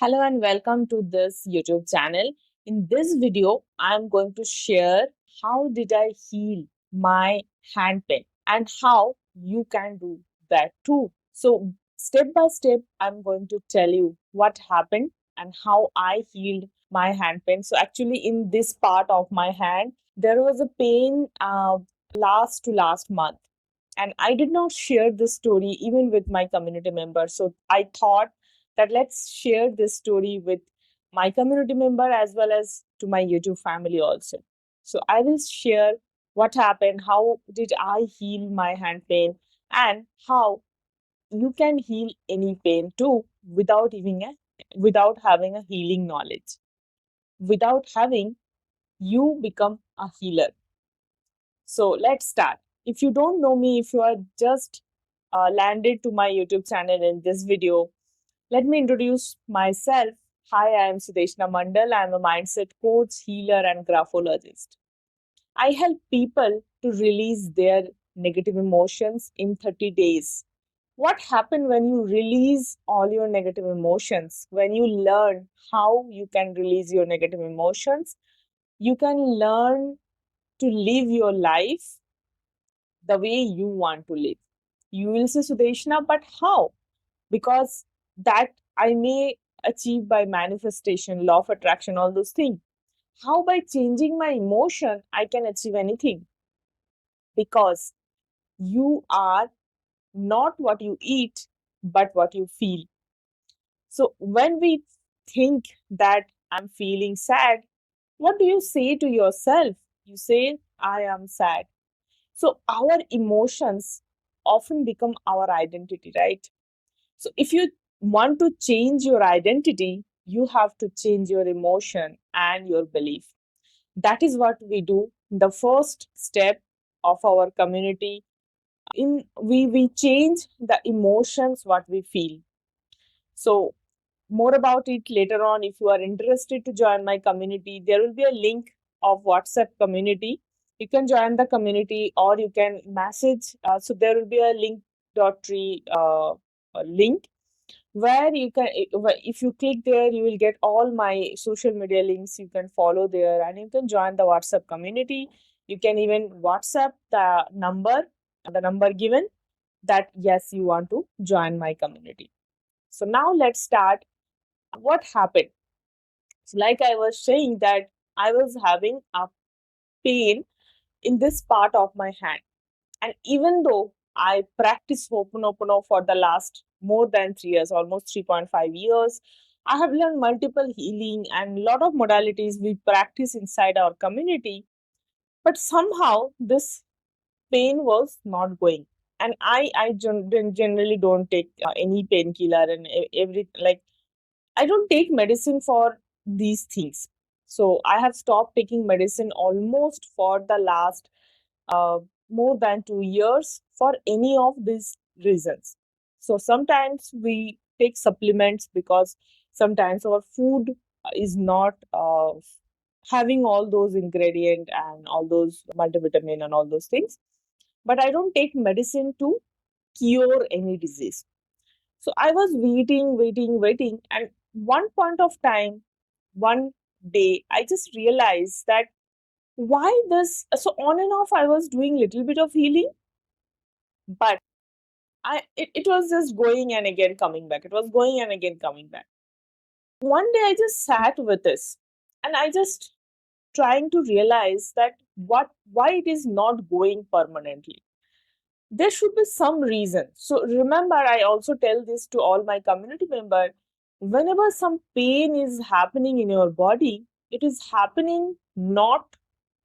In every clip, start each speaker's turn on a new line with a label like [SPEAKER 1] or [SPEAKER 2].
[SPEAKER 1] Hello and welcome to this YouTube channel. In this video, I'm going to share how did I heal my hand pain and how you can do that too. So step by step, I'm going to tell you what happened and how I healed my hand pain. So actually in this part of my hand, there was a pain last month. And I did not share this story even with my community members. So I thought that let's share this story with my community member as well as to my YouTube family also. So I will share what happened, how did I heal my hand pain, and how you can heal any pain too without having a healing knowledge. Without having, you become a healer. So let's start. If you don't know me, if you are just landed to my YouTube channel in this video, let me introduce myself. Hi, I am Sudeshna Mandal. I am a mindset coach, healer, and graphologist. I help people to release their negative emotions in 30 days. What happens when you release all your negative emotions? When you learn how you can release your negative emotions, you can learn to live your life the way you want to live. You will say, Sudeshna, but how? Because that I may achieve by manifestation, law of attraction, all those things. How by changing my emotion, I can achieve anything? Because you are not what you eat, but what you feel. So when we think that I'm feeling sad, what do you say to yourself? You say, I am sad. So our emotions often become our identity, right? So if you want to change your identity, you have to change your emotion and your belief. That is what we do. The first step of our community in we change the emotions what we feel. So more about it later on. If you are interested to join my community, there will be a link of WhatsApp community. You can join the community or you can message. So there will be a link dot tree link where you can if you click there you will get all my social media links. You can follow there and you can join the WhatsApp community. You can even WhatsApp the number given that yes, you want to join my community. So now let's start. What happened? So like I was saying that I was having a pain in this part of my hand. And even though I practiced Ho'oponopono for the last more than 3 years, almost 3.5 years, I have learned multiple healing and a lot of modalities we practice inside our community. But somehow this pain was not going. And I generally don't take any painkiller and every like I don't take medicine for these things. So I have stopped taking medicine almost for the last uh, more than 2 years for any of these reasons. So sometimes we take supplements because sometimes our food is not having all those ingredients and all those multivitamin and all those things. But I don't take medicine to cure any disease. So I was waiting. And one point of time, one day, I just realized that why this so on and off I was doing little bit of healing, but it was just going and again coming back. It was going and again coming back. One day I just sat with this and I just trying to realize that what why it is not going permanently. There should be some reason. So remember, I also tell this to all my community members. Whenever some pain is happening in your body, it is happening not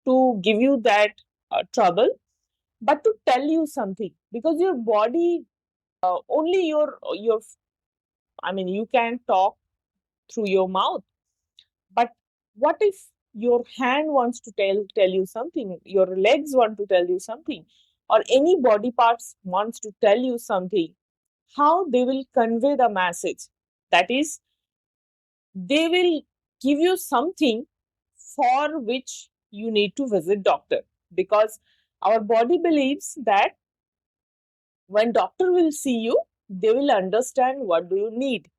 [SPEAKER 1] to give you that trouble, but to tell you something. Because your body, only your, I mean, you can talk through your mouth, but what if your hand wants to tell you something, your legs want to tell you something, or any body parts wants to tell you something? How they will convey the message? That is, they will give you something for which you need to visit doctor, because our body believes that when doctor will see you, they will understand what do you need.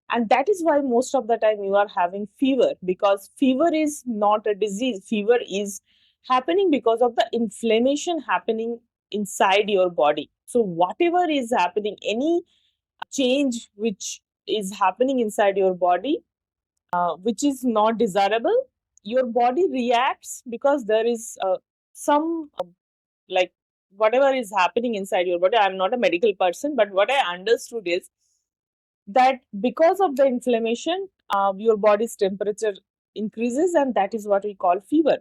[SPEAKER 1] And that is why most of the time you are having fever, because fever is not a disease. Fever is happening because of the inflammation happening inside your body. So whatever is happening, any change which is happening inside your body, which is not desirable, your body reacts because there is some like whatever is happening inside your body. I'm not a medical person, but what I understood is that because of the inflammation, your body's temperature increases, and that is what we call fever.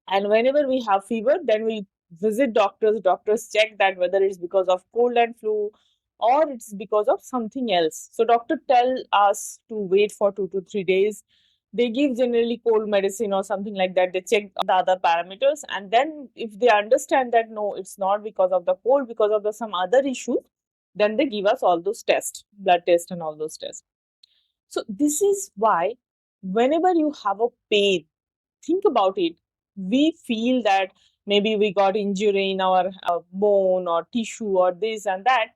[SPEAKER 1] And whenever we have fever, then we visit doctors. Doctors check that whether it's because of cold and flu or it's because of something else. So doctor tell us to wait for 2 to 3 days. They give generally cold medicine or something like that. They check the other parameters, and then if they understand that no, it's not because of the cold, because of the some other issue, then they give us all those tests, blood tests and all those tests. So this is why whenever you have a pain, think about it. We feel that maybe we got injury in our bone or tissue or this and that,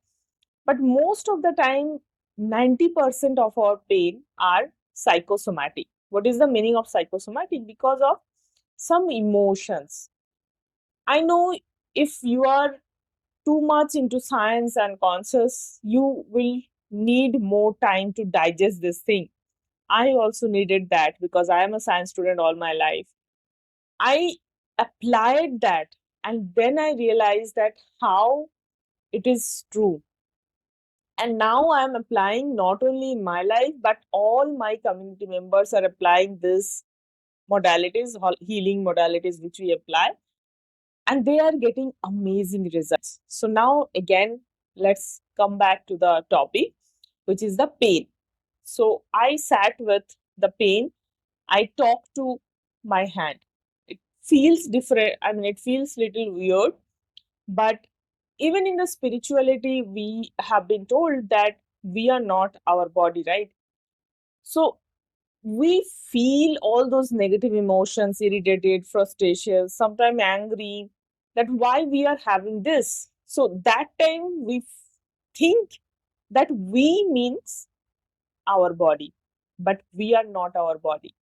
[SPEAKER 1] but most of the time 90% of our pain are psychosomatic. What is the meaning of psychosomatic? Because of some emotions. I know if you are too much into science and conscious, you will need more time to digest this thing. I also needed that because I am a science student all my life. I applied that, and then I realized that how it is true. And now I am applying not only in my life, but all my community members are applying this modalities, healing modalities which we apply, and they are getting amazing results. So now again, let's come back to the topic, which is the pain. So I sat with the pain. I talked to my hand. It feels different. I mean, it feels little weird, but even in the spirituality, we have been told that we are not our body, right? So we feel all those negative emotions, irritated, frustration, sometimes angry, that why we are having this. So that time we think that we means our body, but we are not our body.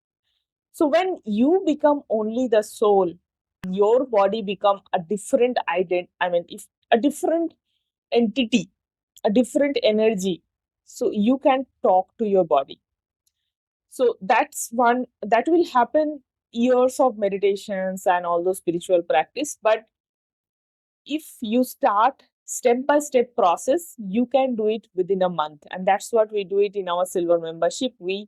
[SPEAKER 1] So when you become only the soul, your body become a different identity. I mean, if a different entity, a different energy. So you can talk to your body. So that's one that will happen years of meditations and all those spiritual practice. But if you start step by step process, you can do it within a month. And that's what we do it in our silver membership. We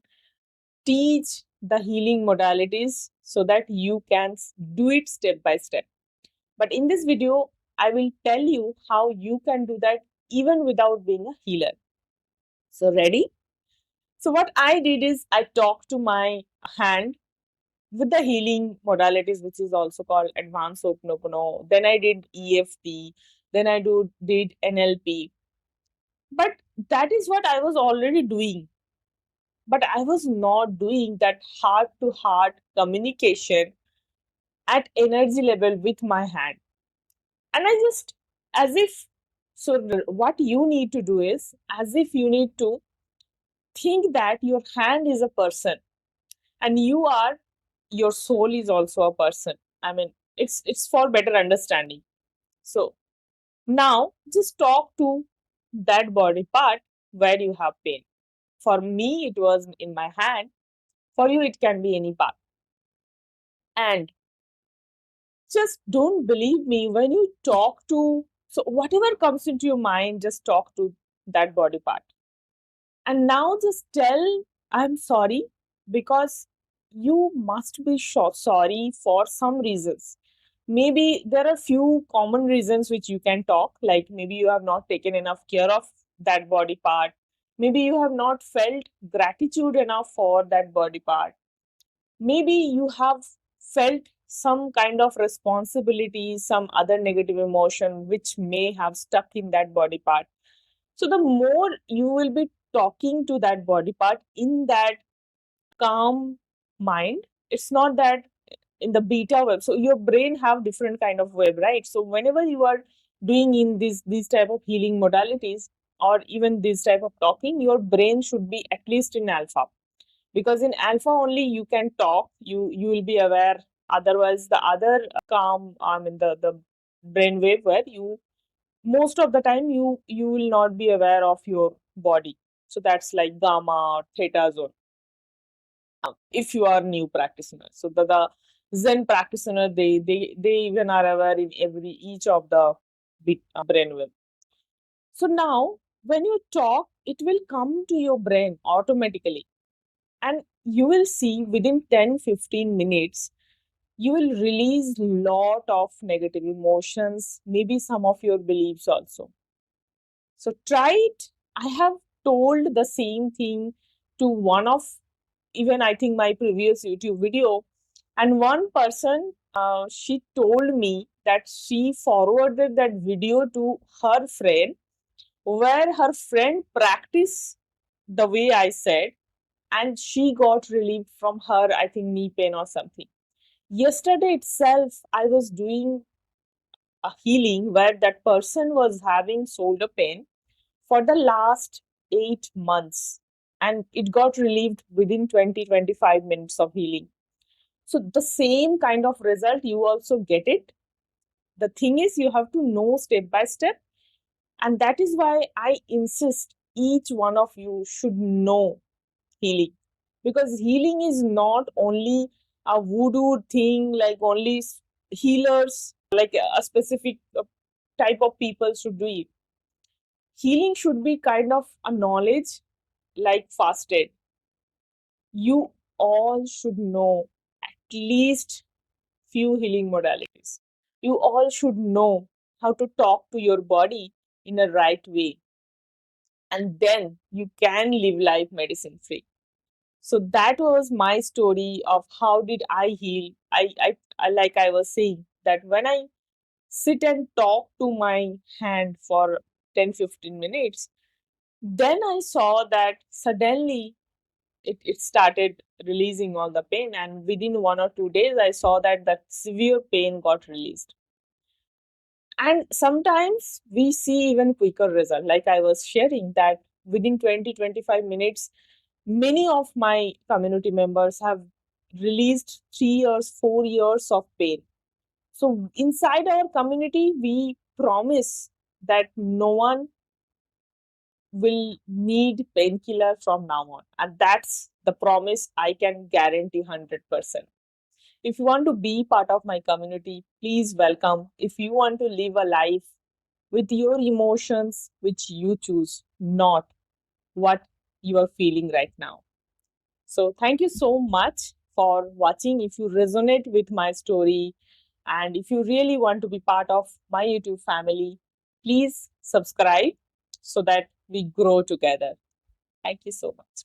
[SPEAKER 1] teach the healing modalities so that you can do it step by step. But in this video, I will tell you how you can do that even without being a healer. So ready? So what I did is I talked to my hand with the healing modalities, which is also called advanced Ho'oponopono. Then I did EFT. Then I did NLP. But that is what I was already doing. But I was not doing that heart to heart communication at energy level with my hand. And I just, as if, so what you need to do is, as if you need to think that your hand is a person and you are, your soul is also a person. I mean, it's for better understanding. So now just talk to that body part where you have pain. For me, it was in my hand. For you, it can be any part. And just don't believe me when you talk to, so whatever comes into your mind, just talk to that body part. And now just tell, I'm sorry, because you must be sorry for some reasons. Maybe there are few common reasons which you can talk, like maybe you have not taken enough care of that body part. Maybe you have not felt gratitude enough for that body part. Maybe you have felt some kind of responsibility, some other negative emotion which may have stuck in that body part. So the more you will be talking to that body part in that calm mind, it's not that in the beta web. So your brain have different kind of web, right? So whenever you are doing in these type of healing modalities, or even this type of talking, your brain should be at least in alpha, because in alpha only you can talk, you will be aware. Otherwise the other calm, I mean the brain wave, where you most of the time you will not be aware of your body. So that's like gamma or theta zone, if you are new practitioner. So the Zen practitioner, they even are aware in every each of the bit brainwave. So now when you talk, it will come to your brain automatically, and you will see within 10-15 minutes you will release lot of negative emotions, maybe some of your beliefs also. So try it. I have told the same thing to one of, even I think, my previous YouTube video. And one person, she told me that she forwarded that video to her friend, where her friend practiced the way I said, and she got relief from her, I think, knee pain or something. Yesterday itself, I was doing a healing where that person was having shoulder pain for the last 8 months, and it got relieved within 20-25 minutes of healing. So the same kind of result you also get it. The thing is, you have to know step by step, and that is why I insist each one of you should know healing, because healing is not only a voodoo thing, like only healers, like a specific type of people should do it. Healing should be kind of a knowledge, like first aid. You all should know at least few healing modalities. You all should know how to talk to your body in a right way, and then you can live life medicine free. So that was my story of how did I heal. I like I was saying that when I sit and talk to my hand for 10-15 minutes, then I saw that suddenly it started releasing all the pain, and within 1 or 2 days I saw that that severe pain got released. And sometimes we see even quicker result, like I was sharing that within 20-25 minutes, many of my community members have released 3 years 4 years of pain. So inside our community we promise that no one will need painkiller from now on, and that's the promise I can guarantee 100%. If you want to be part of my community, please welcome. If you want to live a life with your emotions which you choose, not what you are feeling right now. So thank you so much for watching. If you resonate with my story, and if you really want to be part of my YouTube family, please subscribe so that we grow together. Thank you so much.